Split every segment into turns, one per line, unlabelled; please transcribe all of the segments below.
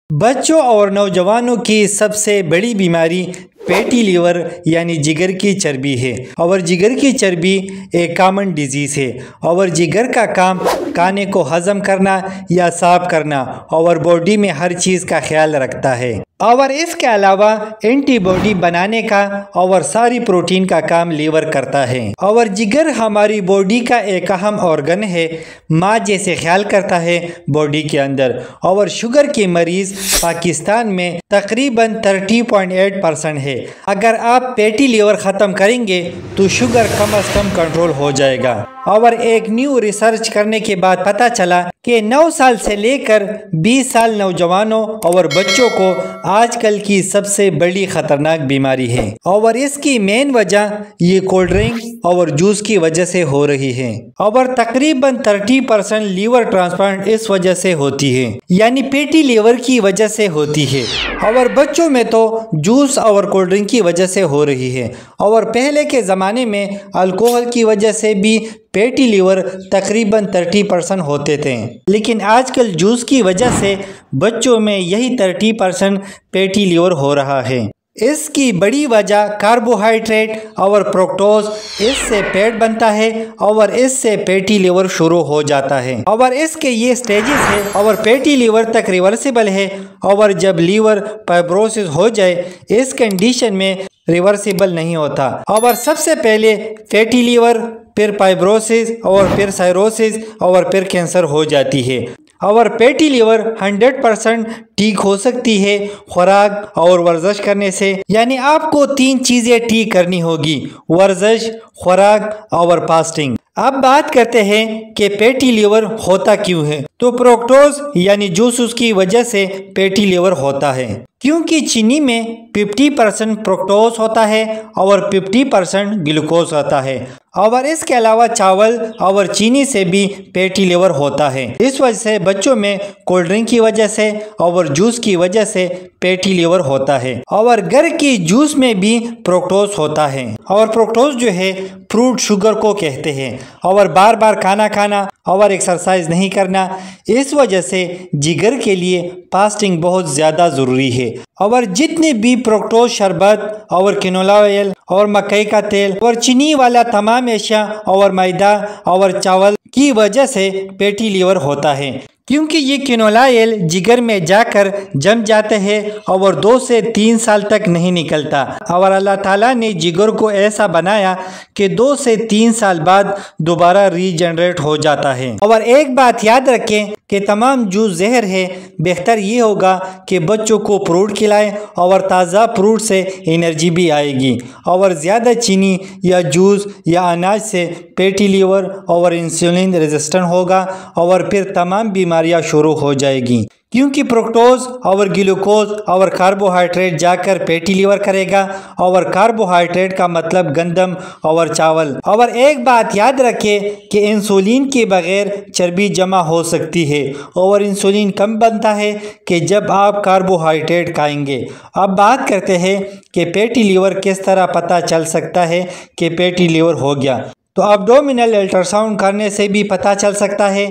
बच्चों और नौजवानों की सबसे बड़ी बीमारी फैटी लीवर यानी जिगर की चर्बी है। और जिगर की चर्बी एक कॉमन डिजीज़ है। और जिगर का काम खाने को हज़म करना या साफ करना और बॉडी में हर चीज़ का ख्याल रखता है। और इसके अलावा एंटीबॉडी बनाने का और सारी प्रोटीन का काम लीवर करता है। और जिगर हमारी बॉडी का एक अहम ऑर्गन है, माँ जैसे ख्याल करता है बॉडी के अंदर। और शुगर के मरीज़ पाकिस्तान में तकरीबन 30.8% है। अगर आप फैटी लीवर ख़त्म करेंगे तो शुगर कम से कम कंट्रोल हो जाएगा। और एक न्यू रिसर्च करने के बाद पता चला कि 9 साल से लेकर 20 साल नौजवानों और बच्चों को आजकल की सबसे बड़ी खतरनाक बीमारी है। और इसकी मेन वजह ये कोल्ड ड्रिंक और जूस की वजह से हो रही है। और तकरीबन 30% लीवर ट्रांसप्लांट इस वजह से होती है, यानी फैटी लीवर की वजह से होती है। और बच्चों में तो जूस और कोल्ड ड्रिंक की वजह से हो रही है। और पहले के ज़माने में अल्कोहल की वजह से भी फैटी लीवर तकरीबन 30% होते थे, लेकिन आजकल जूस की वजह से बच्चों में यही 30% फैटी लीवर हो रहा है। इसकी बड़ी वजह कार्बोहाइड्रेट और फ्रुक्टोज, इससे पेट बनता है और इससे फैटी लीवर शुरू हो जाता है। और इसके ये स्टेजेस है और फैटी लीवर तक रिवर्सिबल है। और जब लीवर फाइब्रोसिस हो जाए इस कंडीशन में रिवर्सिबल नहीं होता। और सबसे पहले फैटी लीवर, फिर फाइब्रोसिस और फिर साइरोसिस और फिर कैंसर हो जाती है। और फैटी लीवर 100% ठीक हो सकती है खुराक और वर्जिश करने से। यानी आपको 3 चीज़ें ठीक करनी होगी: वर्जिश, खुराक और फास्टिंग। अब बात करते हैं कि फैटी लीवर होता क्यों है। तो फ्रुक्टोज यानी जूस की वजह से फैटी लीवर होता है, क्योंकि चीनी में 50% फ्रुक्टोज होता है और 50% ग्लूकोज होता है। और इसके अलावा चावल और चीनी से भी फैटी लीवर होता है। इस वजह से बच्चों में कोल्ड ड्रिंक की वजह से और जूस की वजह से फैटी लीवर होता है। और घर की जूस में भी फ्रुक्टोज होता है। और फ्रुक्टोज जो है फ्रूट शुगर को कहते हैं। और बार बार खाना और एक्सरसाइज नहीं करना, इस वजह से जिगर के लिए फास्टिंग बहुत ज़्यादा ज़रूरी है। और जितने भी फ्रुक्टोज शरबत और कैनोला ऑयल और मकई का तेल और चीनी वाला तमाम एशिया और मैदा और चावल की वजह से फैटी लीवर होता है, क्योंकि ये कैनोला ऑयल जिगर में जाकर जम जाते हैं और 2 से 3 साल तक नहीं निकलता। और अल्लाह ताला ने जिगर को ऐसा बनाया कि 2 से 3 साल बाद दोबारा रीजनरेट हो जाता है। और एक बात याद रखें कि तमाम जूस जहर है। बेहतर ये होगा कि बच्चों को फ्रूट खिलाएं और ताज़ा फ्रूट से एनर्जी भी आएगी। और ज़्यादा चीनी या जूस या अनाज से फैटी लीवर और इंसुलिन रेजिस्टेंट होगा और फिर तमाम बीमारियां शुरू हो जाएगी, क्योंकि फ्रुक्टोज और ग्लूकोज और कार्बोहाइड्रेट जाकर फैटी लीवर करेगा। और कार्बोहाइड्रेट का मतलब गंदम और चावल। और एक बात याद रखें कि इंसुलिन के बगैर चर्बी जमा हो सकती है और इंसुलिन कम बनता है कि जब आप कार्बोहाइड्रेट खाएंगे। अब बात करते हैं कि फैटी लीवर किस तरह पता चल सकता है कि फैटी लीवर हो गया। तो एब्डोमिनल अल्ट्रासाउंड करने से भी पता चल सकता है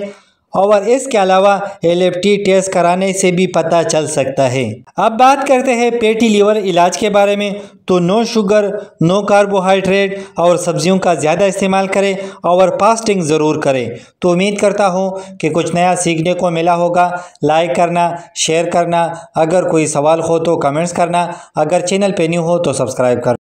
और इसके अलावा LFT टेस्ट कराने से भी पता चल सकता है। अब बात करते हैं फैटी लीवर इलाज के बारे में। तो नो शुगर, नो कार्बोहाइड्रेट और सब्जियों का ज़्यादा इस्तेमाल करें और फास्टिंग ज़रूर करें। तो उम्मीद करता हूँ कि कुछ नया सीखने को मिला होगा। लाइक करना, शेयर करना, अगर कोई सवाल हो तो कमेंट्स करना, अगर चैनल पे न्यू हो तो सब्सक्राइब करना।